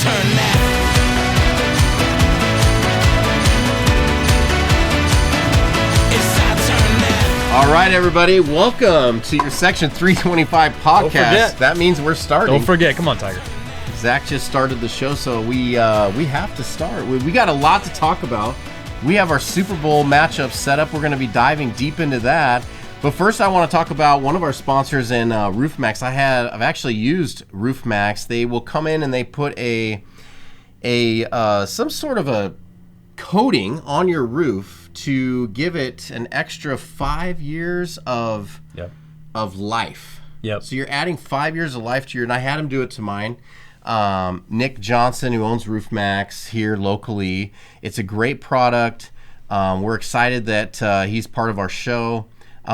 turn now. All right, everybody, welcome to your Section 325 podcast. That means we're starting. Don't forget. Come on, Tiger. Zach just started the show, so we have to start. We got a lot to talk about. We have our Super Bowl matchup set up. We're going to be diving deep into that. But first, I want to talk about one of our sponsors in RoofMax. I've actually used RoofMax. They will come in and they put some sort of a coating on your roof to give it an extra 5 years of life. Yep. So you're adding 5 years of life to your, and I had him do it to mine. Nick Johnson, who owns RoofMax here locally. It's a great product. We're excited that he's part of our show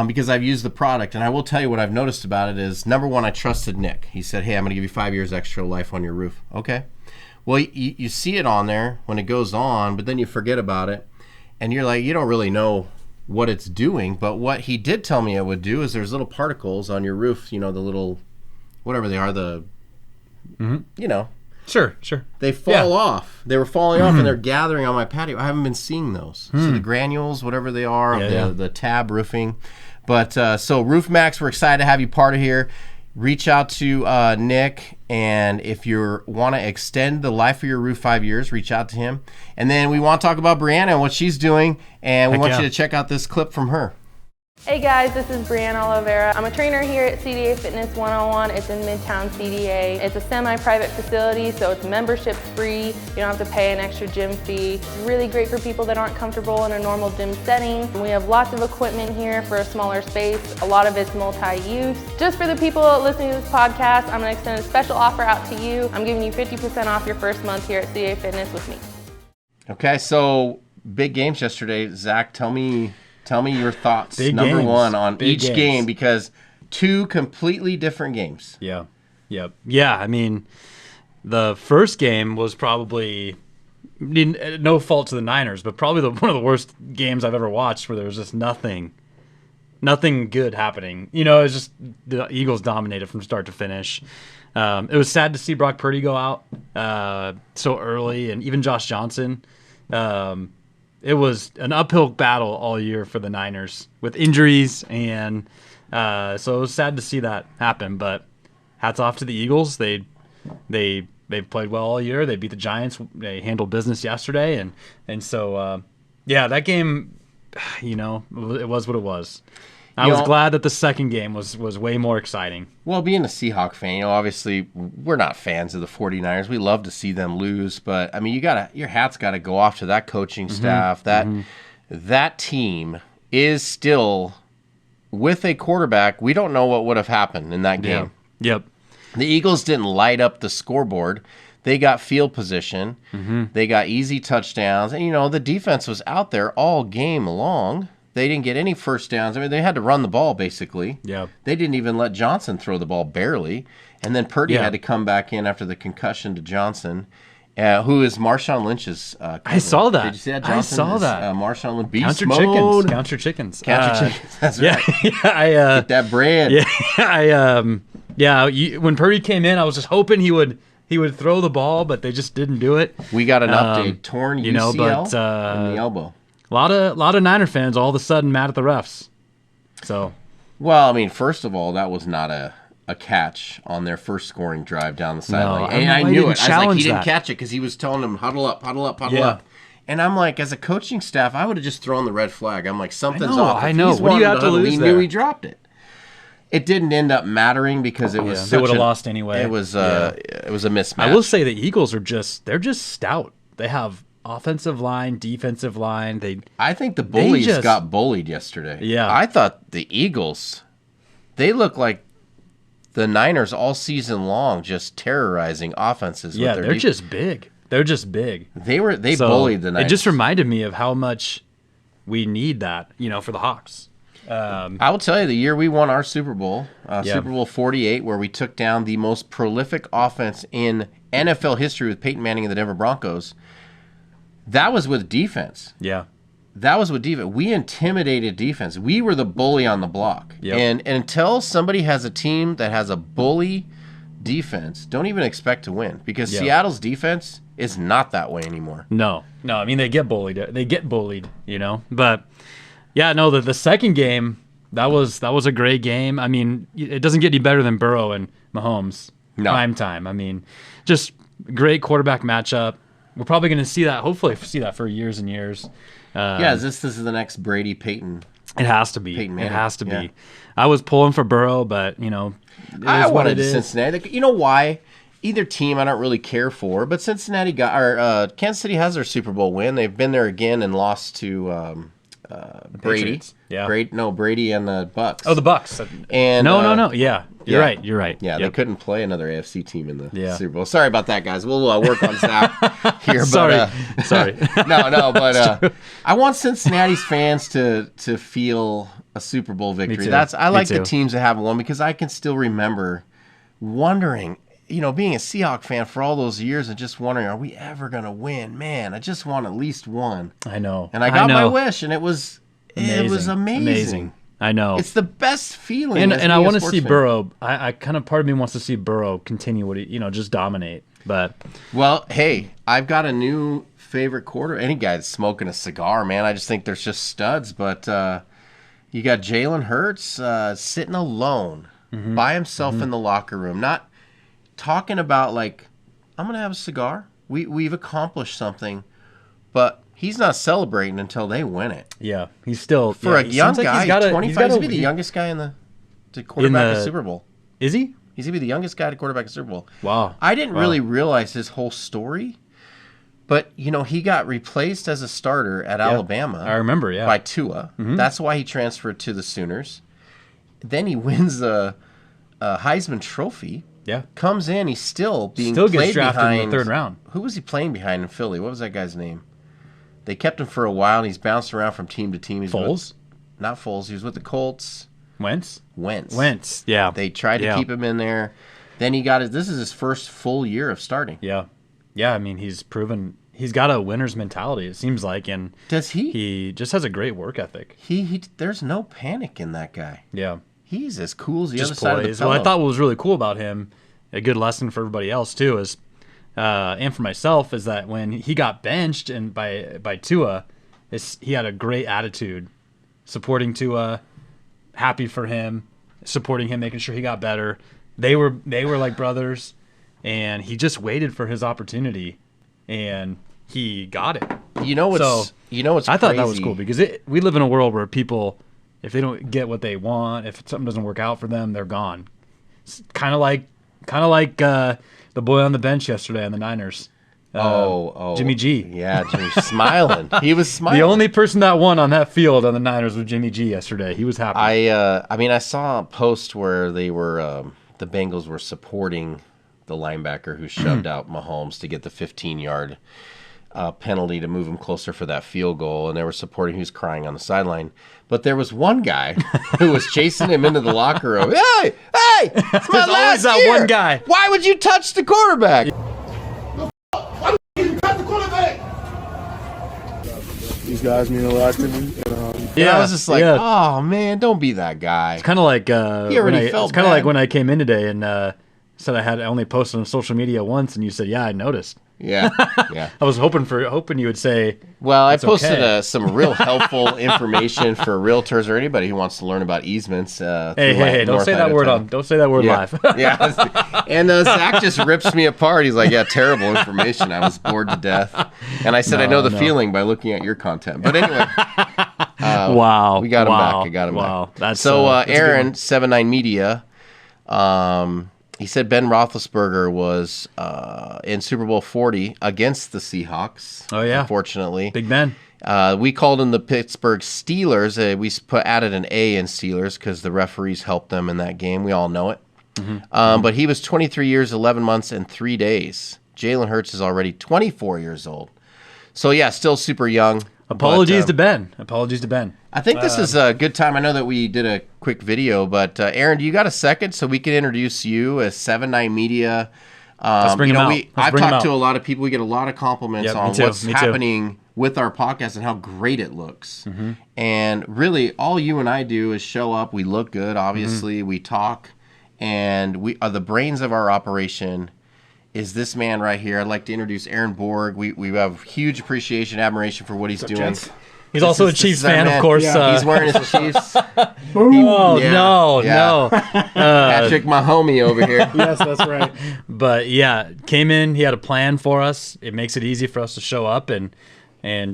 because I've used the product. And I will tell you what I've noticed about it is, number one, I trusted Nick. He said, hey, I'm going to give you 5 years extra life on your roof. Okay. Well, you see it on there when it goes on, but then you forget about it. And you're like, you don't really know what it's doing. But what he did tell me it would do is there's little particles on your roof, the little, whatever they are, Sure. They fall off. They were falling off and they're gathering on my patio. I haven't been seeing those. So the granules, whatever they are, the tab roofing. But so RoofMax, we're excited to have you part of here. Reach out to Nick, and if you want to extend the life of your roof 5 years, reach out to him. And then we want to talk about Brianna and what she's doing, and we want you to check out this clip from her. Hey guys, this is Brianna Oliveira. I'm a trainer here at CDA Fitness 101. It's in Midtown CDA. It's a semi-private facility, so it's membership free. You don't have to pay an extra gym fee. It's really great for people that aren't comfortable in a normal gym setting. We have lots of equipment here for a smaller space. A lot of it's multi-use. Just for the people listening to this podcast, I'm going to extend a special offer out to you. I'm giving you 50% off your first month here at CDA Fitness with me. Okay, so big games yesterday. Zach, tell me your thoughts, number one, on each game, because two completely different games. Yeah. I mean, the first game was probably, no fault to the Niners, but probably one of the worst games I've ever watched, where there was just nothing good happening. It was just the Eagles dominated from start to finish. It was sad to see Brock Purdy go out so early, and even Josh Johnson. It was an uphill battle all year for the Niners with injuries, and so it was sad to see that happen. But hats off to the Eagles. They've played well all year. They beat the Giants. They handled business yesterday, and so that game, it was what it was. I was glad that the second game was way more exciting. Well, being a Seahawk fan, obviously we're not fans of the 49ers. We love to see them lose, but I mean, your hat's got to go off to that coaching staff. That team is still with a quarterback. We don't know what would have happened in that game. Yep. The Eagles didn't light up the scoreboard. They got field position. They got easy touchdowns, and the defense was out there all game long. They didn't get any first downs. I mean, they had to run the ball, basically. Yeah. They didn't even let Johnson throw the ball, barely. And then Purdy had to come back in after the concussion to Johnson, who is Marshawn Lynch's cousin. I saw that. Did you see that? I saw that. Marshawn Lynch, beast Count your mode. Count your chickens. Count your chickens. That's right. Get that bread. When Purdy came in, I was just hoping he would throw the ball, but they just didn't do it. We got an update. Torn UCL in the elbow. A lot of Niner fans all of a sudden mad at the refs. So, well, I mean, first of all, that was not a catch on their first scoring drive down the sideline. No, and I knew it. I was like, he didn't that. catch it because he was telling them, huddle up. And I'm like, as a coaching staff, I would have just thrown the red flag. I'm like, something's off. I know. What do you have to lose there? He knew he dropped it. It didn't end up mattering because it was they would have lost anyway. It was a mismatch. I will say the Eagles are they're just stout. They have offensive line, defensive line. I think the bullies got bullied yesterday. Yeah. I thought the Eagles, they look like the Niners all season long, just terrorizing offenses. Yeah, they're just big. They're just big. They bullied the Niners. It just reminded me of how much we need that, for the Hawks. I will tell you, the year we won our Super Bowl, Super Bowl 48, where we took down the most prolific offense in NFL history with Peyton Manning and the Denver Broncos, that was with defense. Yeah. That was with defense. We intimidated defense. We were the bully on the block. Yep. And until somebody has a team that has a bully defense, don't even expect to win because Yeah. Seattle's defense is not that way anymore. No. I mean, they get bullied. But yeah, no. The second game, that was a great game. I mean, it doesn't get any better than Burrow and Mahomes. No. Prime time. I mean, just great quarterback matchup. We're probably going to see that. Hopefully, see that for years and years. This is the next Brady Peyton. It has to be. Peyton It Manning. has to Yeah. be. I was pulling for Burrow, but it I is what wanted it is. Cincinnati. You know why? Either team I don't really care for, but Cincinnati Kansas City has their Super Bowl win. They've been there again and lost to Brady. Patriots. Yeah. Brady and the Bucks. Oh, the Bucks. And No. Yeah, you're yeah. right. Yeah, Yep. they couldn't play another AFC team in the Yeah. Super Bowl. Sorry about that, guys. We'll work on Zach here. Sorry. Sorry. But I want Cincinnati's fans to feel a Super Bowl victory. too. I Me like the too. teams that haven't won because I can still remember wondering, being a Seahawks fan for all those years and just wondering, are we ever going to win? Man, I just want at least one. I know. And I got my wish, and it was amazing. I know. It's the best feeling. And I want to see Burrow. I kind of, part of me wants to see Burrow continue what he, just dominate. But Well, hey, I've got a new favorite quarter. Any guy that's smoking a cigar, man. I just think there's just studs. But you got Jalen Hurts sitting alone by himself in the locker room, not talking about like, I'm gonna have a cigar. We've accomplished something, but he's not celebrating until they win it. yeah, he's still For a he young seems like guy, he's got 25, he's gonna be the youngest guy to quarterback a Super Bowl. Is he? He's gonna be the youngest guy to quarterback a Super Bowl. Wow. I didn't really realize his whole story, but he got replaced as a starter at Alabama. I remember. Yeah. By Tua. That's why he transferred to the Sooners. Then he wins a Heisman Trophy. Yeah. Comes in, he's still being Still played gets drafted behind. in the third round. Who was he playing behind in Philly? What was that guy's name? They kept him for a while, and he's bounced around from team to team. He's Foles? Not Foles. He was with the Colts. Wentz. Wentz. Yeah. They tried to keep him in there. Then he got this is his first full year of starting. Yeah. Yeah. I mean, he's proven he's got a winner's mentality. It seems like, and Does he? he just has a great work ethic. He there's no panic in that guy. Yeah. He's as cool as the Just other side of the poised. pillow. What I thought was really cool about him, a good lesson for everybody else too, is and for myself, is that when he got benched and by Tua, he had a great attitude, supporting Tua, happy for him, supporting him, making sure he got better. They were like brothers, and he just waited for his opportunity, and he got it. You know what's I thought that was crazy? cool because we live in a world where people, if they don't get what they want, if something doesn't work out for them, they're gone. It's kind of like the boy on the bench yesterday on the Niners. Jimmy G. Yeah, Jimmy smiling. He was smiling. The only person that won on that field on the Niners was Jimmy G yesterday. He was happy. I saw a post where they were the Bengals were supporting the linebacker who shoved out Mahomes to get the 15-yard penalty to move him closer for that field goal, and they were supporting. He was crying on the sideline, but there was one guy who was chasing him into the locker room. Hey, it's my There's always last that year. one guy. Why would you touch the quarterback? These guys mean a lot to me. And I was just like, oh man, don't be that guy. Kind of like already felt it's kind of bad. like when I came in today and said I only posted on social media once, and you said, "Yeah, I noticed." Yeah. I was hoping you would say, Well, I "It's posted okay." Some real helpful information for realtors or anybody who wants to learn about easements. Hey, don't say that word live. Yeah. And Zach just rips me apart. He's like, yeah, terrible information. I was bored to death. And I said, I know the feeling by looking at your content. But anyway. Wow. We got him back. I got him back. That's a good Aaron, one. 79 Media, he said Ben Roethlisberger was in Super Bowl 40 against the Seahawks. Oh, yeah. Unfortunately. Big Ben. We called them the Pittsburgh Steelers. We added an A in Steelers because the referees helped them in that game. We all know it. But he was 23 years, 11 months, and 3 days. Jalen Hurts is already 24 years old. So, yeah, still super young. Apologies to Ben. Apologies to Ben. I think this is a good time. I know that we did a quick video, but Aaron, do you got a second so we can introduce you as 7-9 Media? Let's bring him out. I've talked to a lot of people. We get a lot of compliments Yep, on me too, what's me too. happening with our podcast and how great it looks. And really, all you and I do is show up. We look good, obviously. We talk. and we are the brains of our operation. Is this man right here? I'd like to introduce Aaron Borg. We have huge appreciation, admiration for what he's doing. Gents? He's also a Chiefs fan, of course. Yeah. He's wearing his Chiefs. Oh, Yeah, no, yeah. no. Patrick, my homie over here. Yes, that's right. But yeah, came in. He had a plan for us. It makes it easy for us to show up and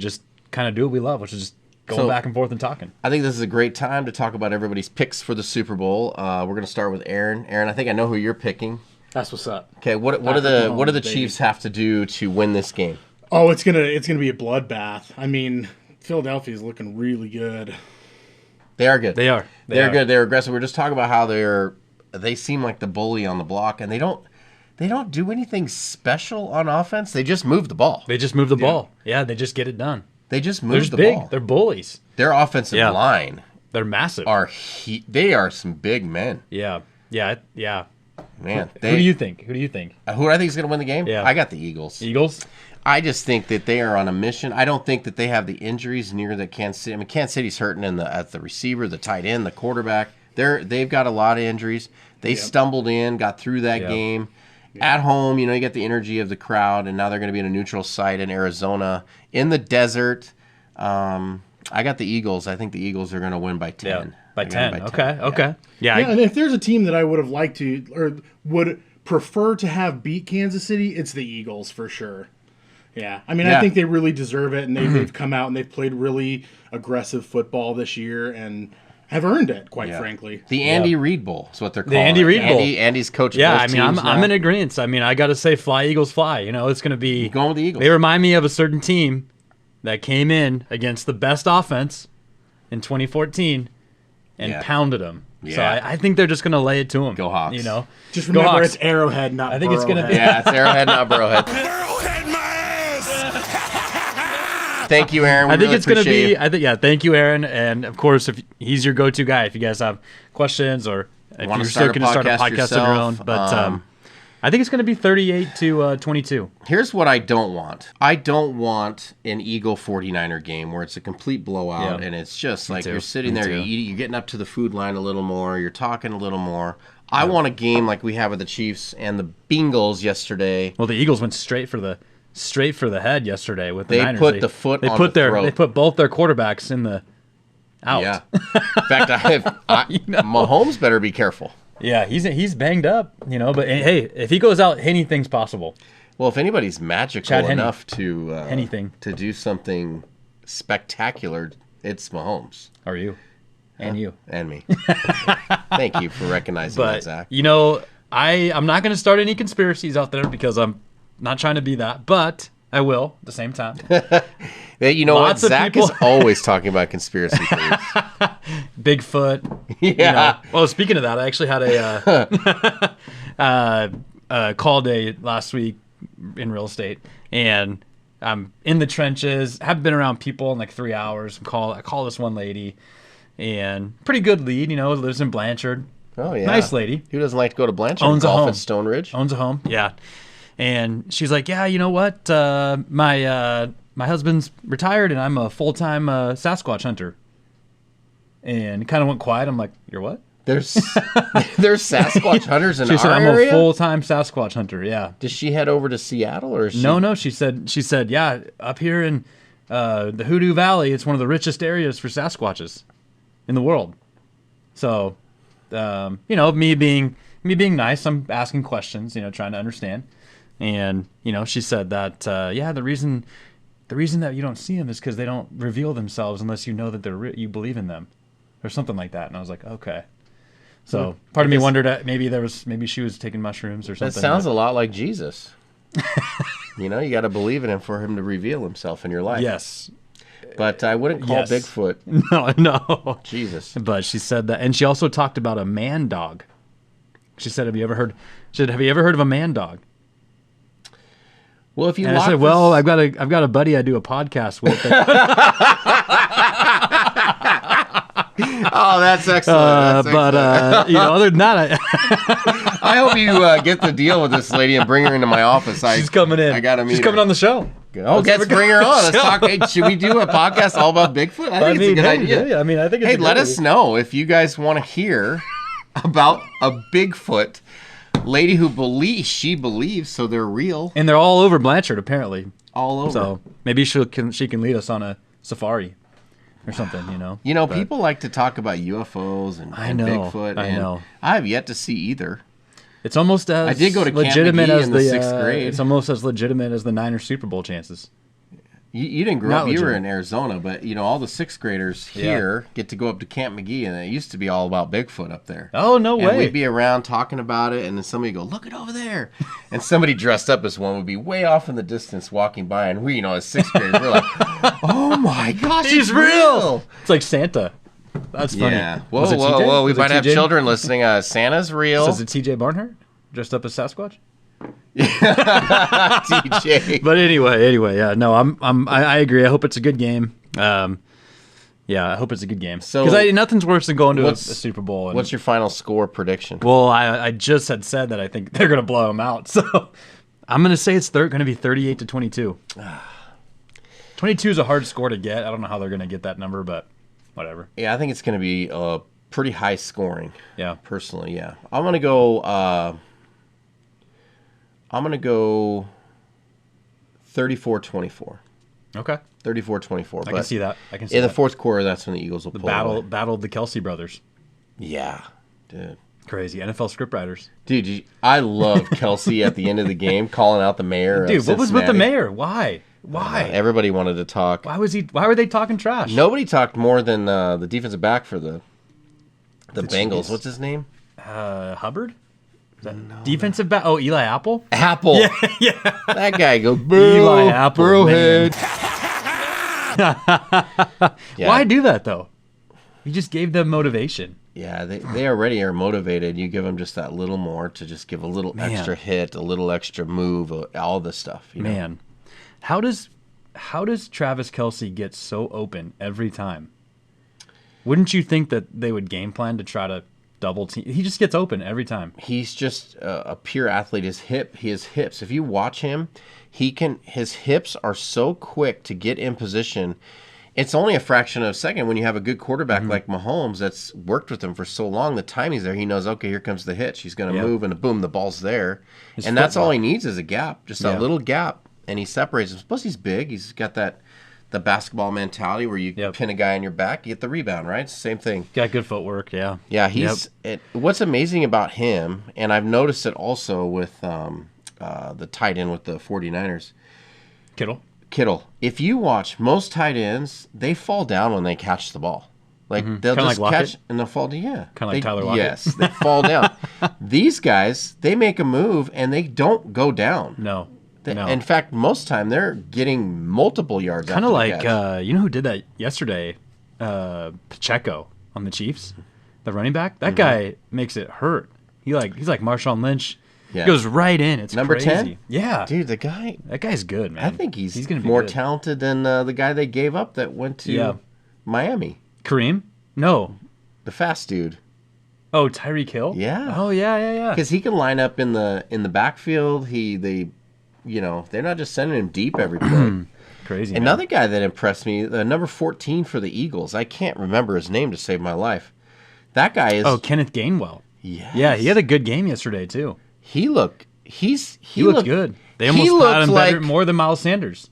just kind of do what we love, which is just going back and forth and talking. I think this is a great time to talk about everybody's picks for the Super Bowl. We're going to start with Aaron. Aaron, I think I know who you're picking. That's what's up. Okay, what do the Chiefs have to do to win this game? Oh, it's gonna be a bloodbath. I mean, Philadelphia's looking really good. They are good. They are. They're good. They're aggressive. We're just talking about how they seem like the bully on the block, and they don't do anything special on offense. They just move the ball. They just move the ball. Yeah, they just get it done. They just They're move just the big. ball. They're bullies. Their offensive Yeah. line They're massive. they are some big men. Yeah. Man, Who do you think? Who do I think is going to win the game? Yeah. I got the Eagles. Eagles? I just think that they are on a mission. I don't think that they have the injuries near that Kansas City. I mean, Kansas City's hurting at the receiver, the tight end, the quarterback. They've got a lot of injuries. They stumbled in, got through that game. At home, you get the energy of the crowd, and now they're going to be in a neutral site in Arizona, in the desert. I got the Eagles. I think the Eagles are going to win by 10. Yeah. By 10. By 10. Okay. Yeah. Yeah, and if there's a team that I would have liked to or would prefer to have beat Kansas City, it's the Eagles for sure. Yeah, I mean, I think they really deserve it, and they've come out and they've played really aggressive football this year and have earned it, quite frankly. The Andy Reid Bowl is what they're calling Andy it. Reid Bowl. Andy's coaching Yeah, both I mean, teams I'm now. in agreement. I mean, I got to say, fly, Eagles, fly. It's going to be... Going with the Eagles. They remind me of a certain team that came in against the best offense in 2014 and pounded them. Yeah. So I think they're just going to lay it to them. Go Hawks. Just Go remember, Hawks. it's Arrowhead, not I think it's gonna Burrowhead. be- Yeah, it's Arrowhead, not Burrowhead. Thank you, Aaron. We I think really it's going to appreciate be... Thank you, Aaron. And, of course, if he's your go-to guy, if you guys have questions or if wanna you're start still a going to start a podcast podcast on your own. yourself, But I think it's going to be 38-22. Here's what I don't want. I don't want an Eagle 49er game where it's a complete blowout and it's just like too. you're sitting Me there, too. you're getting up to the food line a little more, you're talking a little more. I want a game like we have with the Chiefs and the Bengals yesterday. Well, the Eagles went straight for the head yesterday with the They Niners. put the foot on the throat. They put both their quarterbacks in the out. Yeah. In fact, Mahomes better be careful. Yeah, he's banged up, but hey, if he goes out, anything's possible. Well, if anybody's magical Chad Henne. enough to Anything. to do something spectacular, it's Mahomes Or you. And you. and me. Thank you for recognizing that, But Zach. I'm not going to start any conspiracies out there because I'm not trying to be that, but I will at the same time. You know Lots what? of Zach people- is always talking about conspiracy theories. Bigfoot. Yeah. Well, speaking of that, I actually had a call day last week in real estate, and I'm in the trenches. Haven't been around people in like 3 hours. I call this one lady, and pretty good lead. Lives in Blanchard. Oh, yeah. Nice lady. Who doesn't like to go to Blanchard? Owns a Golf home. at Stone Ridge? Owns a home. Yeah. And she's like, yeah, you know what? My husband's retired, and I'm a full-time Sasquatch hunter. And kind of went quiet. I'm like, you're what? There's Sasquatch hunters in She said, our I'm area? a full-time Sasquatch hunter. Yeah. Does she head over to Seattle? Or is she... No. She said, yeah, up here in the Hoodoo Valley, it's one of the richest areas for Sasquatches in the world. So, me being nice, I'm asking questions, trying to understand. And, she said that, the reason that you don't see them is because they don't reveal themselves unless you know that you believe in them or something like that. And I was like, okay. So part of me wondered maybe she was taking mushrooms or something. That sounds a lot like Jesus. You got to believe in him for him to reveal himself in your life. Yes. But I wouldn't call Yes. Bigfoot No. Jesus. But she said that, and she also talked about a man dog. She said, have you ever heard of a man dog? Well, if you And I said, well, I've got a buddy I do a podcast with. Oh, that's excellent. But other than that, I hope you get the deal with this lady and bring her into my office. she's coming in. I gotta meet She's her. coming on the show. Oh, let's bring her on. Let's talk. Hey, should we do a podcast all about Bigfoot? I think it's a good idea. Yeah, I mean, I think it's Hey, a good let idea. us know if you guys want to hear about a Bigfoot lady who believes, so they're real. And they're all over Blanchard, apparently. All over. So maybe she can lead us on a safari or something, you know. But people like to talk about UFOs and Bigfoot. I know. I have yet to see either. It's almost as I did go to Camp legitimate McGee as in the 6th grade. It's almost as legitimate as the Niners Super Bowl chances. You didn't grow Not up. You were legitimate. in Arizona, but all the 6th graders here get to go up to Camp McGee, and it used to be all about Bigfoot up there. Oh, no And way. we'd be around talking about it, and then somebody would go, "Look it over there," and somebody dressed up as one would be way off in the distance walking by, and we, as 6th graders, we're like, "Oh my gosh, He's it's real!" It's like Santa. That's funny. Yeah. Was it TJ? Whoa! We Was it might have TJ? children listening. Santa's real. So is it TJ Barnhart dressed up as Sasquatch? TJ. But anyway, yeah. No, I agree. I hope it's a good game. Yeah, I hope it's a good game. So because nothing's worse than going to a Super Bowl. What's your final score prediction? Well, I just had said that I think they're going to blow them out. So I'm going to say it's going to be 38-22. 22 is a hard score to get. I don't know how they're going to get that number, but whatever. Yeah, I think it's going to be pretty high scoring. Yeah. Personally, yeah. I'm going to go 34-24. Okay. 34-24. I can see that. I can see in the that. fourth quarter, that's when the Eagles will pull away. Battle of the Kelsey brothers. Yeah, dude. Crazy. NFL scriptwriters. Dude, I love Kelsey at the end of the game calling out the mayor. Dude, of what was with the Cincinnati. mayor? Why? Everybody wanted to talk. Why were they talking trash? Nobody talked more than the defensive back for the Bengals. Chiefs. What's his name? Hubbard? Is that defensive back? Oh, Eli Apple? Apple. Yeah. That guy goes, Eli Apple, Burrowhead. Yeah. Why do that, though? You just gave them motivation. Yeah, they already are motivated. You give them just that little more to just give a little extra hit, a little extra move, all this stuff. You know? Man, how does Travis Kelce get so open every time? Wouldn't you think that they would game plan to try to double team? He just gets open every time. He's just a pure athlete. His hips. If you watch him, his hips are so quick to get in position. It's only a fraction of a second when you have a good quarterback like Mahomes that's worked with him for so long. The timing's there. He knows, okay, here comes the hitch. He's going to move, and boom, the ball's there. And that's all he needs is a gap, just a little gap, and he separates him. Plus, he's big. He's got the basketball mentality where you pin a guy in your back, you get the rebound, right? It's the same thing. Got good footwork, yeah. Yeah, what's amazing about him, and I've noticed it also with the tight end with the 49ers. Kittle. If you watch most tight ends, they fall down when they catch the ball. Like they'll Kinda just like catch Lockett? and they'll fall down. Yeah. Kinda like Tyler Lockett? Yes, they fall down. These guys, they make a move and they don't go down. No. In fact, most time they're getting multiple yards. Kind of after the like catch. you know who did that yesterday? Pacheco on the Chiefs, the running back. That guy makes it hurt. He's like Marshawn Lynch. Yeah. He goes right in. It's Number crazy. 10? Yeah, Dude, that guy's good, man. I think he's gonna be more good. talented than the guy they gave up that went to Miami. Kareem? No. The fast dude. Oh, Tyreek Hill? Yeah. Oh, yeah. Because he can line up in the backfield. They're not just sending him deep every play. Crazy. Man. Another guy that impressed me, the number 14 for the Eagles. I can't remember his name to save my life. That guy is. Oh, Kenneth Gainwell. Yes. Yeah, he had a good game yesterday too. He looked good. They almost had him better, more than Miles Sanders.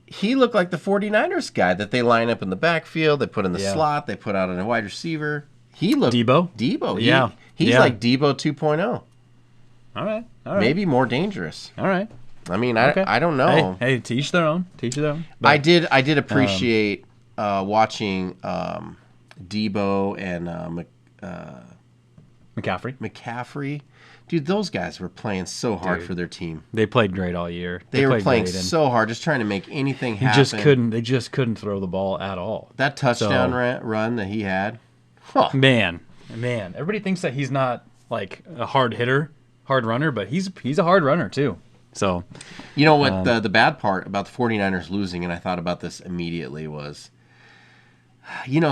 He looked like the 49ers guy that they line up in the backfield. They put in the slot. They put out in a wide receiver. He looked Debo. Yeah. He's like Debo 2.0. All right. Maybe more dangerous. All right. I mean, I don't know. Hey, to each their own. But, I did appreciate watching Debo and McCaffrey. Dude, those guys were playing so hard for their team. They played great all year. They were playing so hard, just trying to make anything happen. They just couldn't throw the ball at all. That touchdown run that he had. Huh. Man. Everybody thinks that he's not like a hard runner, but he's a hard runner too. So, you know what the bad part about the 49ers losing, and I thought about this immediately, was,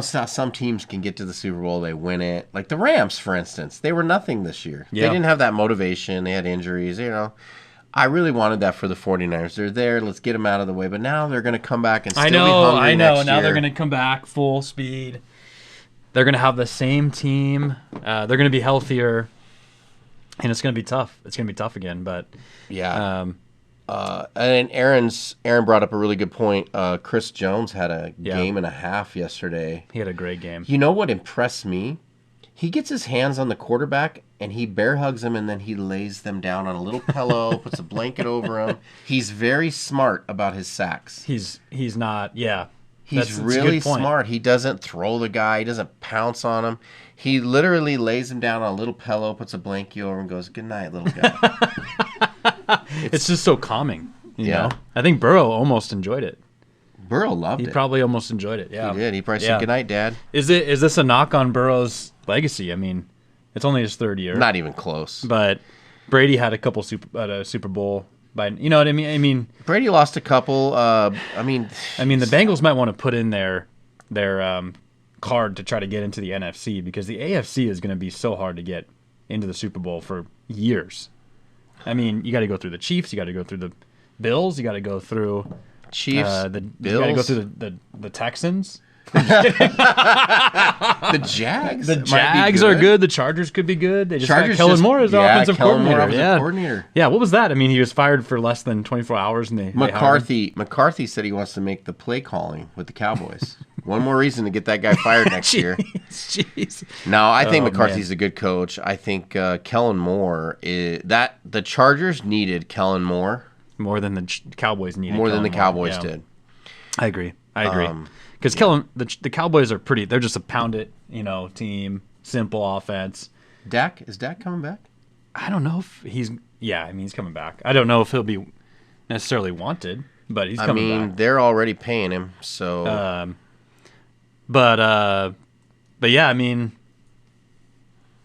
some teams can get to the Super Bowl, they win it. Like the Rams, for instance, they were nothing this year. Yeah. They didn't have that motivation. They had injuries, I really wanted that for the 49ers. They're there. Let's get them out of the way. But now they're going to come back and still be hungry I know. next Now year. they're going to come back full speed. they're going to have the same team. They're going to be healthier, and it's going to be tough. It's going to be tough again. But yeah. And Aaron brought up a really good point. Chris Jones had a game and a half yesterday. He had a great game. You know what impressed me? He gets his hands on the quarterback and he bear hugs him, and then he lays them down on a little pillow, puts a blanket over him. He's very smart about his sacks. He's not. Yeah. He's really smart. He doesn't throw the guy. He doesn't pounce on him. He literally lays him down on a little pillow, puts a blanket over him, and goes, "Good night, little guy." It's just so calming. You Yeah. know? I think Burrow almost enjoyed it. Burrow loved He it. probably almost enjoyed it. Yeah. He did. He probably said, "Good night, Dad." Is this a knock on Burrow's legacy? I mean, it's only his third year. Not even close. But Brady had a couple Super Bowl. You know what I mean? I mean, Brady lost a couple. I mean, the Bengals might want to put in their card to try to get into the NFC, because the AFC is going to be so hard to get into the Super Bowl for years. I mean, you got to go through the Chiefs, you got to go through the Bills, you got to go through Chiefs, you got to go through the Texans. The Jags. The Jags are good. The Chargers could be good. They just got Kellen Moore as their offensive coordinator. Yeah. What was that? I mean, he was fired for less than 24 hours, and McCarthy said he wants to make the play calling with the Cowboys. One more reason to get that guy fired next year. Jeez. No, I think McCarthy's a good coach. I think Kellen Moore the Chargers needed Kellen Moore more than the Cowboys needed. More than the Cowboys did. I agree. Because the Cowboys are pretty. They're just a pound it, team, simple offense. Is Dak coming back? I don't know if he's. Yeah, I mean, he's coming back. I don't know if he'll be necessarily wanted, but he's coming back. They're already paying him, so. But yeah, I mean,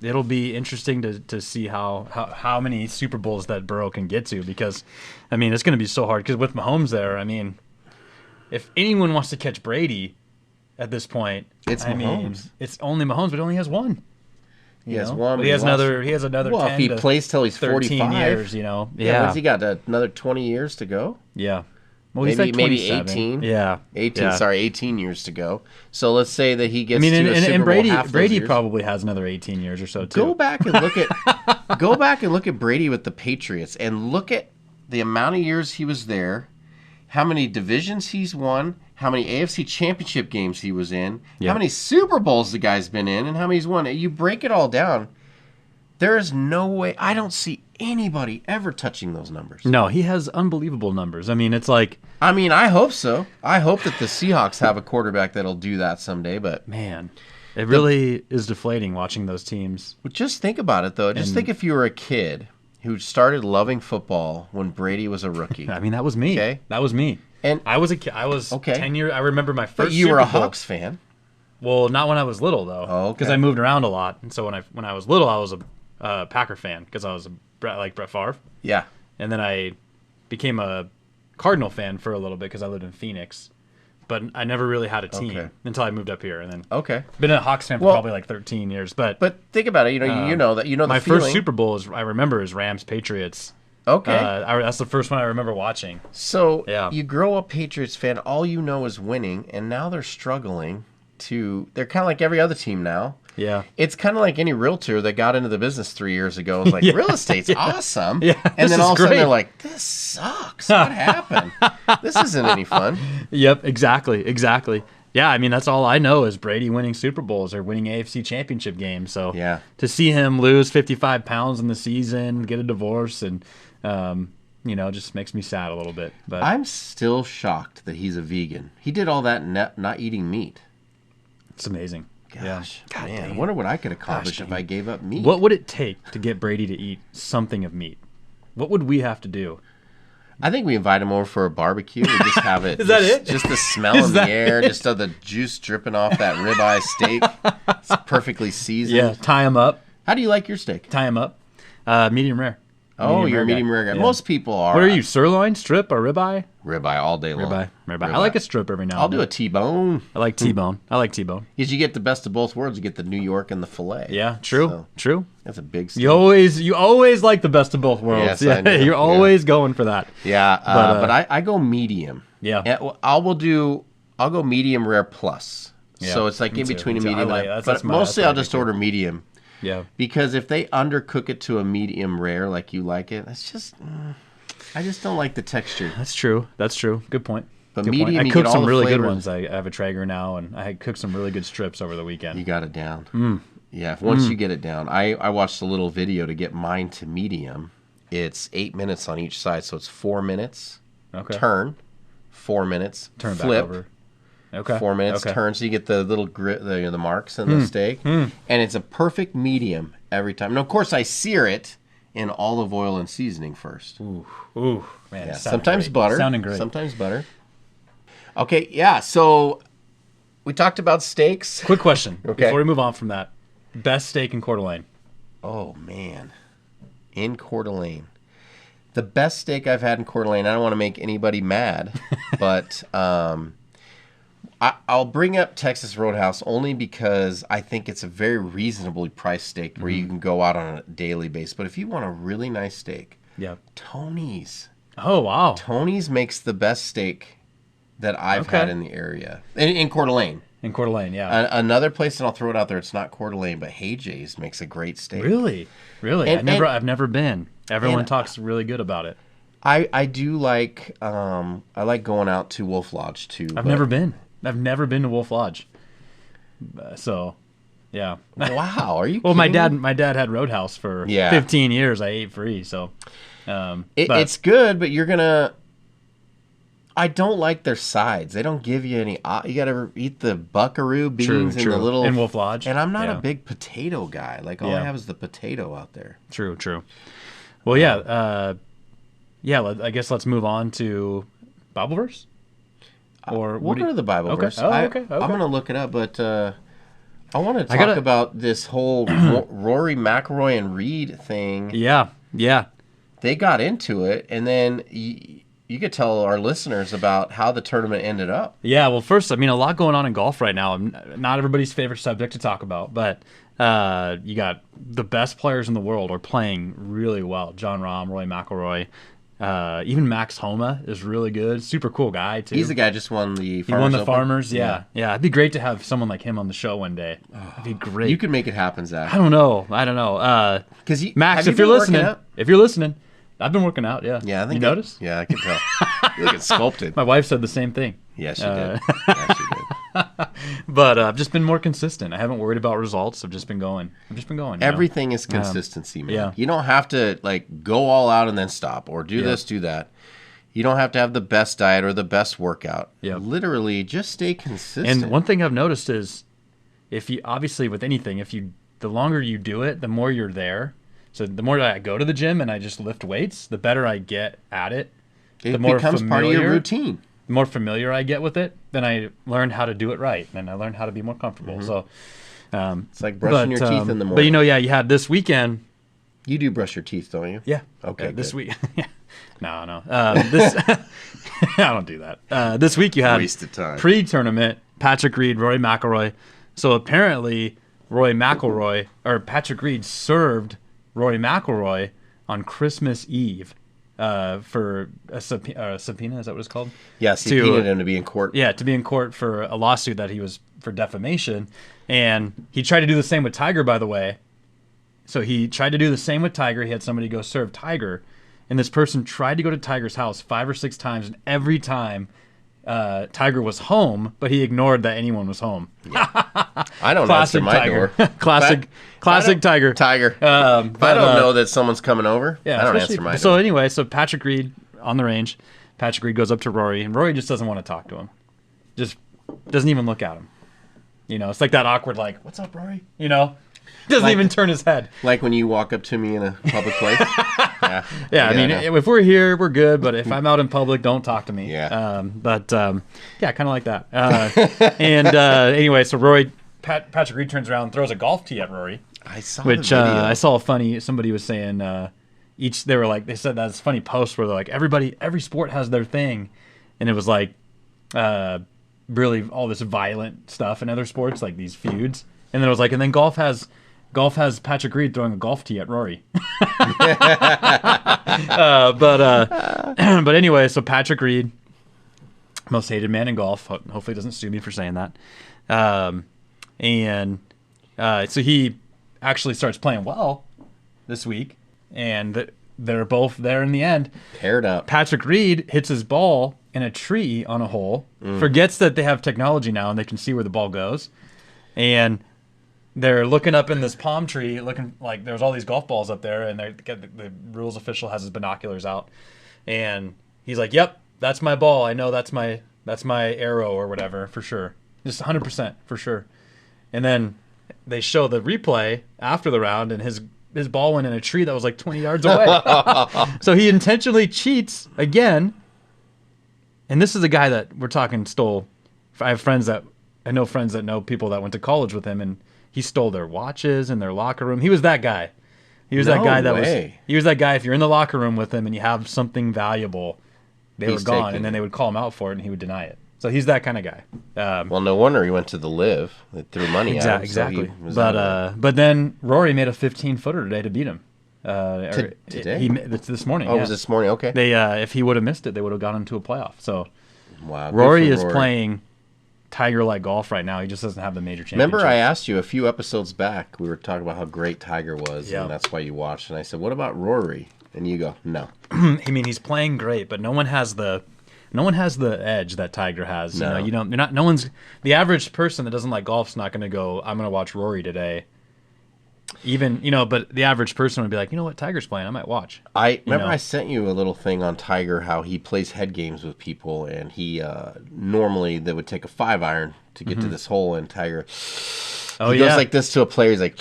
it'll be interesting to see how many Super Bowls that Burrow can get to, because, I mean, it's going to be so hard. Because with Mahomes there, I mean, if anyone wants to catch Brady at this point, it's Mahomes. It's only Mahomes, but he only has one. He has one. But he has another. Well, 10 if he plays till he's 13 years, Yeah. What's he got? Another 20 years to go. Yeah. Well, maybe 18. Yeah. 18. Yeah. Sorry, 18 years to go. So let's say that he gets. I mean, to a Super and Bowl Brady probably has another 18 years or so too. Go back and look at Brady with the Patriots, and look at the amount of years he was there, how many divisions he's won, how many AFC championship games he was in, how many Super Bowls the guy's been in, and how many he's won. You break it all down, there is no way. I don't see anybody ever touching those numbers. No, he has unbelievable numbers. I mean, it's like... I mean, I hope so. I hope that the Seahawks have a quarterback that'll do that someday, but... Man, it really is deflating watching those teams. But just think about it, though. Just think if you were a kid who started loving football when Brady was a rookie. I mean, that was me. Okay? That was me. And I was 10 years... I remember my first But you Super were a Bowl. Hawks fan. Well, not when I was little, though. Oh, okay. Because I moved around a lot. And so when I was little, I was a Packer fan, because I was like Brett Favre. Yeah. And then I became a Cardinal fan for a little bit because I lived in Phoenix. But I never really had a team until I moved up here. And then been a Hawks fan for probably like 13 years. But think about it. My first Super Bowl I remember is Rams Patriots. Okay. That's the first one I remember watching. So you grow up Patriots fan, all you know is winning, and now they're struggling they're kind of like every other team now. Yeah. It's kind of like any realtor that got into the business 3 years ago. It's like, real estate's awesome. Yeah, and then all of a sudden they're like, this sucks. What happened? This isn't any fun. Yep, exactly. Yeah, I mean, that's all I know is Brady winning Super Bowls or winning AFC championship games. So to see him lose 55 pounds in the season, get a divorce, and, just makes me sad a little bit. But I'm still shocked that he's a vegan. He did all that not eating meat. It's amazing. Gosh, man, I wonder what I could accomplish if I gave up meat. What would it take to get Brady to eat something of meat? What would we have to do? I think we invite him over for a barbecue and just have it. Is that it? Just the smell in the air, just of the juice dripping off that ribeye steak. It's perfectly seasoned. Yeah, tie him up. How do you like your steak? Tie him up. Medium rare. Oh, you're a medium rare guy. Yeah. Most people are. What are you, sirloin, strip, or ribeye? Ribeye all day long. Ribeye. I like a strip every now and then. I'll do a T-bone. I like T-bone. Because you get the best of both worlds. You get the New York and the filet. Yeah, true. That's a big steak. You always like the best of both worlds. Yes, I know. You're always going for that. Yeah, but I go medium. Yeah. And I'll go medium rare plus. Yeah, So it's like me in too, between a me too. I medium. like- But that's mostly what I'll I just do, too. order medium. Yeah. Because if they undercook it to a medium rare like you like it, it's just I just don't like the texture. That's true. That's true. Good point. But Good point. medium, I you cooked get all some the really good flavors. ones. I have a Traeger now, and I cooked some really good strips over the weekend. You got it down. Yeah, once you get it down. I watched a little video to get mine to medium. It's 8 minutes on each side, so it's 4 minutes. Okay. Turn, 4 minutes. Turn flip, back over. Okay. 4 minutes. Okay. Turn, so you get the little grit, the marks in the steak, and it's a perfect medium every time. And of course, I sear it in olive oil and seasoning first. Ooh, man. Yeah, it sounded sometimes great. butter. Sounding great. Sometimes butter. Okay, yeah. So we talked about steaks. Quick question Okay. before we move on from that. Best steak in Coeur d'Alene. Oh man, in Coeur d'Alene, the best steak I've had in Coeur d'Alene. I don't want to make anybody mad, but I'll bring up Texas Roadhouse only because I think it's a very reasonably priced steak where you can go out on a daily basis. But if you want a really nice steak, Yeah. Tony's. Oh wow. Tony's makes the best steak that I've Okay. had in the area in Coeur d'Alene. In Coeur d'Alene, yeah. Another place, and I'll throw it out there. It's not Coeur d'Alene, but Hey J's makes a great steak. Really? And- I've never been. Everyone and- talks really good about it. I do like I like going out to Wolf Lodge too. I've never been. I've never been to Wolf Lodge. So, yeah. Wow, are you? Well, kidding me? my dad had Roadhouse for Yeah. 15 years. I ate free, so. But- It's good, but you're gonna. I don't like their sides. They don't give you any. You gotta eat the buckaroo beans and the little in Wolf Lodge. And I'm not Yeah. a big potato guy. Like all I Yeah. have is the potato out there. True. Well, yeah. I guess let's move on to Bibleverse. Or We'll go to the Bible Okay. verse. Oh, okay. I'm gonna look it up, but I want to talk gotta- about this whole Rory McIlroy and Reed thing. Yeah. They got into it, and then you could tell our listeners about how the tournament ended up. Yeah, well, first, I mean, a lot going on in golf right now. Not everybody's favorite subject to talk about, but you got the best players in the world are playing really well. John Rahm, Rory McIlroy, even Max Homa is really good. Super cool guy too. He's the guy just won the. He won the Open. Farmers. Yeah. It'd be great to have someone like him on the show one day. It'd be great. You could make it happen, Zach. I don't know. Because Max, if you're listening, I've been working out. Yeah. Yeah, I think you notice. Yeah, I can tell. You look sculpted. My wife said the same thing. Yes, she did. Yeah, she did. But I've just been more consistent. I haven't worried about results. I've just been going. you know? Everything is consistency, man. yeah. You don't have to like go all out and then stop, or do this, do that. You don't have to have the best diet or the best workout. Yeah. Literally, just stay consistent. And one thing I've noticed is, if you obviously with anything, the longer you do it, the more you're there. So the more I go to the gym and I just lift weights, the better I get at it. it the more becomes part of your familiar- routine. The more familiar I get with it, then I learn how to do it right, and I learn how to be more comfortable. So It's like brushing your teeth in the morning. But you had this weekend. You do brush your teeth, don't you? Yeah. Okay, This good. week. No. This I don't do that. This week you had Waste of time. pre-tournament Patrick Reed, Rory McIlroy. So apparently Patrick Reed served Rory McIlroy on Christmas Eve for a subpoena. Is that what it's called? Yeah, subpoenaed him to be in court. Yeah, to be in court for a lawsuit that he was for defamation. And he tried to do the same with Tiger, by the way. So he tried to do the same with Tiger. He had somebody go serve Tiger. And this person tried to go to Tiger's house 5 or 6 times. And every time Tiger was home, but he ignored that anyone was home. I don't answer Classic my Tiger. door. Classic Tiger. Tiger. If I don't know that someone's coming over, I don't answer my door. So anyway, Patrick Reed on the range. Patrick Reed goes up to Rory, and Rory just doesn't want to talk to him. Just doesn't even look at him. It's like that awkward, like, "What's up, Rory?" Doesn't even turn his head. Like when you walk up to me in a public place. Yeah, I mean, if we're here, we're good. But if I'm out in public, don't talk to me. Yeah. Yeah, kind of like that. Anyway, so Patrick Reed turns around and throws a golf tee at Rory. I saw Which the video. I saw somebody was saying they said that's a funny post where they're like, every sport has their thing, and it was like really all this violent stuff in other sports, like these feuds, and then it was like, and then golf has Patrick Reed throwing a golf tee at Rory. But anyway, so Patrick Reed most hated man in golf. Hopefully he doesn't sue me for saying that. So he actually starts playing well this week, and they're both there in the end. Paired up. Patrick Reed hits his ball in a tree on a hole, forgets that they have technology now and they can see where the ball goes, and they're looking up in this palm tree, looking like there's all these golf balls up there, and the rules official has his binoculars out, and he's like, "Yep, that's my ball. I know that's my arrow or whatever for sure, just 100% for sure." And then they show the replay after the round, and his ball went in a tree that was like 20 yards away. So he intentionally cheats again. And this is a guy that we're talking stole. I know friends that know people that went to college with him, and he stole their watches in their locker room. He was that guy. He was that guy he was that guy. If you're in the locker room with him and you have something valuable, they were gone, and then they would call him out for it, and he would deny it. So he's that kind of guy. Well, no wonder he went to the Live. They threw money at him. Exactly. But then Rory made a 15-footer today to beat him. Today? It's this morning. Oh, it was this morning? Okay. They if he would have missed it, they would have gotten into a playoff. So wow, Rory is playing Tiger-like golf right now. He just doesn't have the major championship. Remember I asked you a few episodes back, we were talking about how great Tiger was, Yeah. and that's why you watched. And I said, what about Rory? And you go, no. I mean, he's playing great, but no one has the edge that Tiger has. No. The average person that doesn't like golf's not going to go, I'm going to watch Rory today. But the average person would be like, you know what, Tiger's playing, I might watch. I sent you a little thing on Tiger, how he plays head games with people, and he normally they would take a 5-iron to get to this hole, and Tiger goes like this to a player. He's like,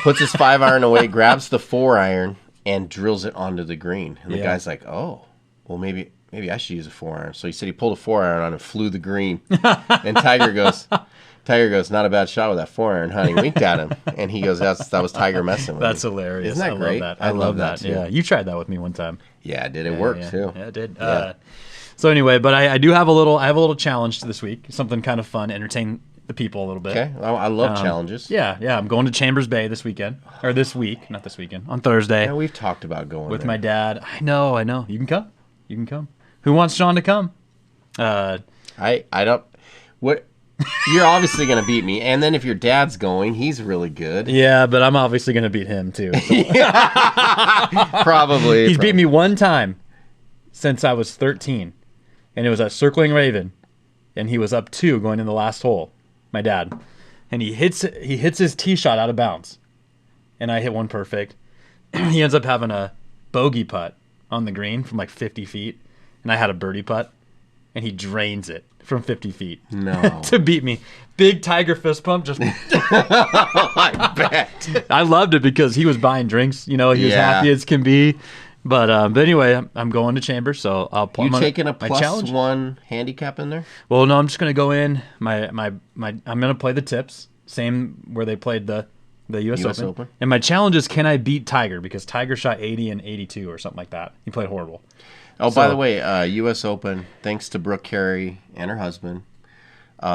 puts his 5-iron away, grabs the 4-iron, and drills it onto the green. And the guy's like, oh, well, maybe I should use a 4-iron. So he said he pulled a 4-iron on and flew the green. And Tiger goes, not a bad shot with that 4-iron, honey. Winked at him. And he goes, that was Tiger messing with That's me. hilarious. Isn't that great? I love that. too. Yeah, you tried that with me one time. Yeah, it did. It worked, too. Yeah, it did. Yeah. So anyway, but I do have a little challenge this week. Something kind of fun, entertain the people a little bit. Okay. I love challenges. Yeah. I'm going to Chambers Bay this weekend. Or this week, not this weekend. On Thursday. Yeah, we've talked about going with there. my dad. I know. You can come. Who wants Sean to come? I don't. What? You're obviously going to beat me, and then if your dad's going, he's really good. Yeah, but I'm obviously going to beat him too. So. Probably. He's beat me one time since I was 13, and it was at Circling Raven, and he was up 2 going in the last hole. My dad, and he hits his tee shot out of bounds, and I hit one perfect. He ends up having a bogey putt on the green from like 50 feet, and I had a birdie putt, and he drains it from 50 feet. No. To beat me. Big Tiger fist pump. Just I bet. I loved it because he was buying drinks. He was happy as can be. But anyway, I'm going to Chambers, so I'll play. You taking a +1 handicap in there? Well, no, I'm just gonna go in. I'm gonna play the tips, same where they played the U.S. Open. And my challenge is, can I beat Tiger, because Tiger shot 80 and 82 or something like that. He played horrible. Oh, by the way, U.S. Open, thanks to Brooke Carey and her husband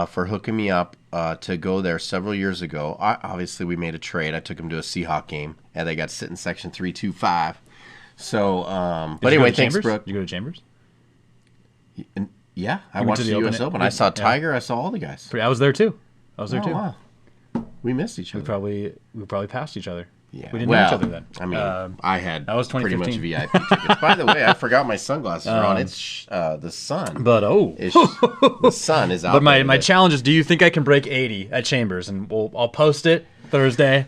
for hooking me up to go there several years ago. Obviously, we made a trade. I took him to a Seahawk game, and they got sit in section 325. So, but anyway, thanks, Brooke. Did you go to Chambers? Yeah, I watched the U.S. Open. I saw Tiger. I saw all the guys. I was there too. Wow. We missed each other. We probably passed each other. Yeah. We didn't know each other then. I mean, I had that was pretty much VIP tickets. By the way, I forgot my sunglasses are on. It's the sun. But the sun is out. But my challenge is, do you think I can break 80 at Chambers? And I'll post it Thursday.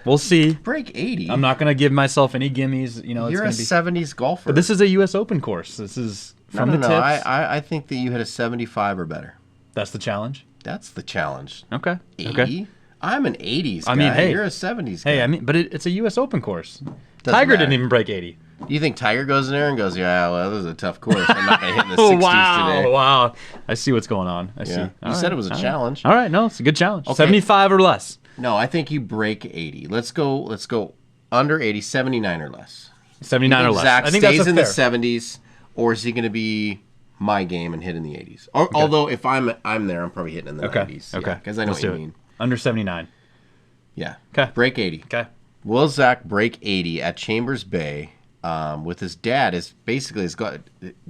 We'll see. Break 80. I'm not going to give myself any gimmies. You're a 70s golfer. But this is a U.S. Open course. This is from the tips. I think that you hit a 75 or better. That's the challenge? That's the challenge. Okay. 80? Okay. I'm an 80s guy. I mean, hey. You're a 70s guy. Hey, but it's a U.S. Open course. Tiger didn't even break 80. You think Tiger goes in there and goes, yeah, well, this is a tough course. I'm not going to hit in the 60s today. Wow. I see what's going on. I see. You said it was a challenge. All right. No, it's a good challenge. Okay. 75 or less. No, I think you break 80. Let's go under 80, 79 or less. 79 or less. Zach I think stays that's in fair. the 70s, or is he going to be my game and hit in the 80s? Although if I'm there, I'm probably hitting in the 90s. Okay. Because I know what you mean. Under 79. Yeah. Okay. Break 80. Okay. Will Zach break 80 at Chambers Bay with his dad is basically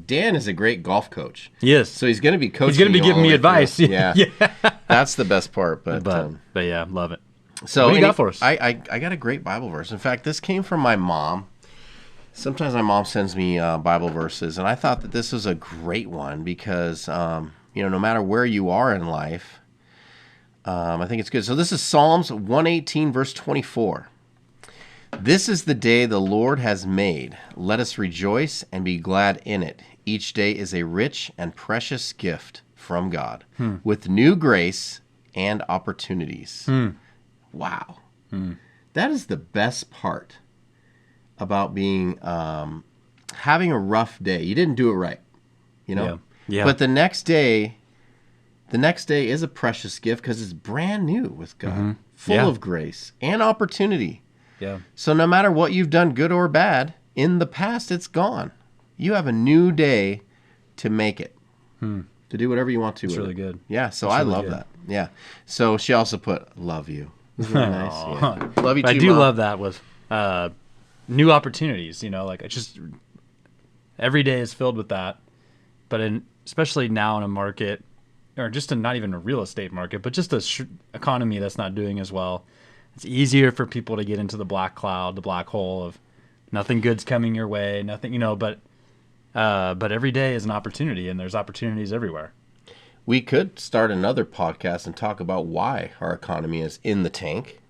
Dan is a great golf coach. Yes. So he's going to be coaching. He's going to be you all giving the me way advice. through. Yeah. That's the best part. But yeah, love it. So what do you got for us? I got a great Bible verse. In fact, this came from my mom. Sometimes my mom sends me Bible verses, and I thought that this was a great one because no matter where you are in life, I think it's good. So this is Psalms 118, verse 24. This is the day the Lord has made. Let us rejoice and be glad in it. Each day is a rich and precious gift from God with new grace and opportunities. Wow. That is the best part about being having a rough day. You didn't do it right, Yeah. But the next day is a precious gift because it's brand new with God, full of grace and opportunity. Yeah. So no matter what you've done, good or bad, in the past, it's gone. You have a new day to make it, to do whatever you want to. It's with really it. good. Yeah. So That's I really love good. that. Yeah. So she also put "love you." Isn't that nice? Yeah. Love you too. I do Mom. love that with new opportunities. It's just every day is filled with that. But especially now in a market, or just not even a real estate market, but just a economy that's not doing as well. It's easier for people to get into the black cloud, the black hole of nothing good's coming your way, nothing, but every day is an opportunity, and there's opportunities everywhere. We could start another podcast and talk about why our economy is in the tank.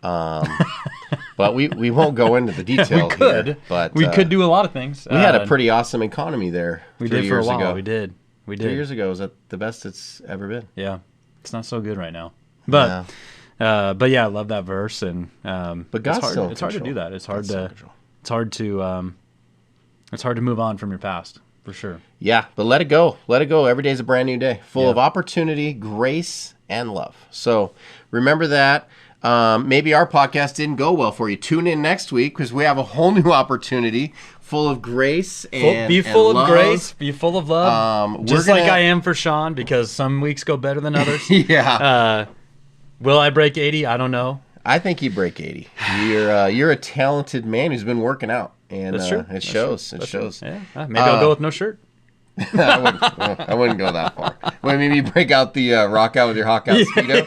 But we won't go into the details. We could, here, but we could do a lot of things. We had a pretty awesome economy there. We 3 did for a years while. ago. We did. 3 years ago was that the best it's ever been. Yeah, it's not so good right now. But yeah, I love that verse, and but God's it's hard, still in it's hard to control. do that. It's hard to move on from your past, for sure. Yeah, but let it go. Let it go. Every day is a brand new day, full of opportunity, grace, and love. So remember that. Maybe our podcast didn't go well for you. Tune in next week because we have a whole new opportunity full of grace and be full and of love. grace, be full of love. Just like I am for Sean, because some weeks go better than others. Yeah. Will I break 80? I don't know. I think you break 80. You're a talented man who's been working out, and That's true. it shows. It shows. Yeah. Maybe I'll go with no shirt. I wouldn't go that far. Well, maybe break out the rock out with your hawk out speedo.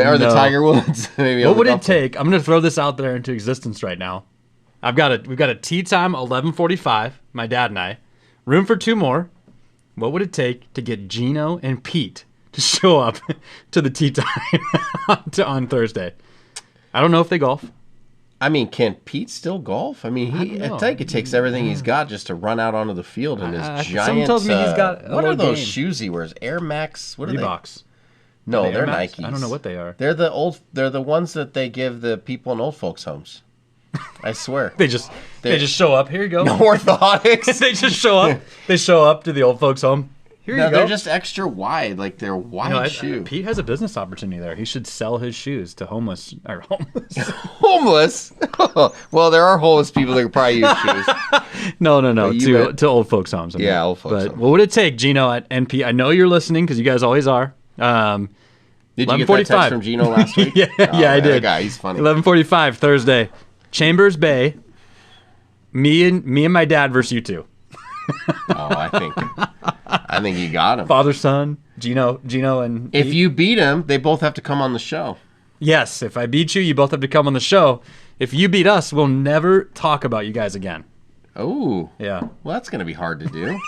Or the Tiger Woods. Maybe what would it take? I'm going to throw this out there into existence right now. We've got a tea time 11:45. My dad and I, room for 2 more. What would it take to get Gino and Pete to show up to the tea time on Thursday? I don't know if they golf. I mean, can Pete still golf? I mean, I think it takes everything he's got just to run out onto the field in his giant. Someone tells me he's got a what are little those game. shoes he wears? Air Max? What are Reeboks. they? No, Are they they're Air Max? Nikes. I don't know what they are. They're the ones that they give the people in old folks' homes. I swear. They just show up. Here you go. No orthotics. They just show up. They show up to the old folks' home. Here you go. They're just extra wide, like they're wide shoe. Pete has a business opportunity there. He should sell his shoes to homeless. Homeless? Well, there are homeless people that could probably use shoes. No. To old folks' homes. I mean. Yeah, old folks' homes. What would it take, Gino at NP? I know you're listening because you guys always are. Did you get that text from Gino last week? Yeah, I did. That guy, he's funny. 11:45 Thursday, Chambers Bay. Me and my dad versus you two. I think you got him. Father, son, Gino, and if you beat him, they both have to come on the show. Yes, if I beat you, you both have to come on the show. If you beat us, we'll never talk about you guys again. Oh. Yeah. Well, that's going to be hard to do.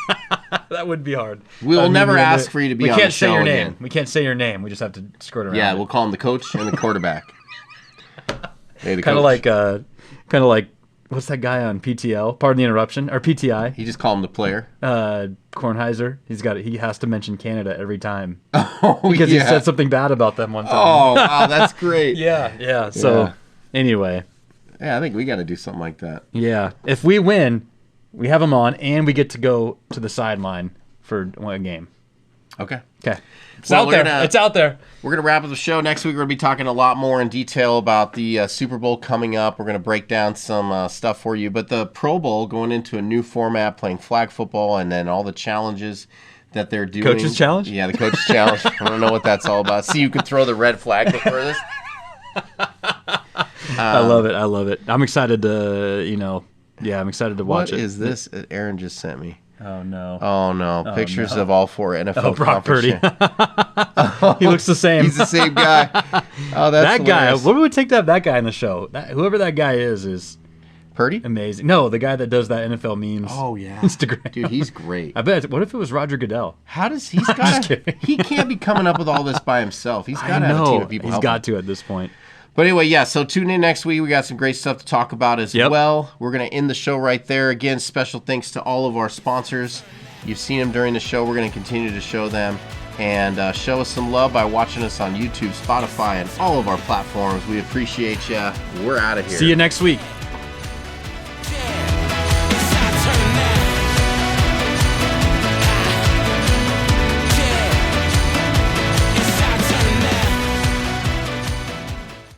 That would be hard. We'll never ask for you to be on the show again. We can't say your name. We can't say your name. We just have to skirt around. Yeah, we'll call him the coach and the quarterback. Hey, the kind of coach. like, what's that guy on PTL? Pardon the interruption, or PTI? You just call him the player. Kornheiser. He has to mention Canada every time Because he said something bad about them one time. Oh, wow, that's great. Yeah. So anyway. Yeah, I think we got to do something like that. Yeah. If we win, we have them on, and we get to go to the sideline for one game. Okay. It's out there. It's out there. We're going to wrap up the show. Next week, we're going to be talking a lot more in detail about the Super Bowl coming up. We're going to break down some stuff for you. But the Pro Bowl going into a new format, playing flag football, and then all the challenges that they're doing. Coach's challenge? Yeah, the coach's challenge. I don't know what that's all about. See who can throw the red flag the furthest. I love it. I love it. I'm excited to, I'm excited to watch What it. is this Aaron just sent me? Oh, no. Oh, no. Pictures of all 4 NFL Brock Purdy. conference. He looks the same. He's the same guy. Oh, that's that guy. hilarious. What would we take to have that guy in the show? Whoever that guy is Purdy? amazing. No, the guy that does that NFL memes. Oh, yeah. Instagram. Dude, he's great. I bet. What if it was Roger Goodell? How does he's just got? kidding. He can't be coming up with all this by himself. He's got to have a team of people. He's helping. got to at this point. But anyway, yeah. So tune in next week. We got some great stuff to talk about as well. We're gonna end the show right there. Again, special thanks to all of our sponsors. You've seen them during the show. We're gonna continue to show them. And show us some love by watching us on YouTube, Spotify, and all of our platforms. We appreciate you. We're out of here. See you next week.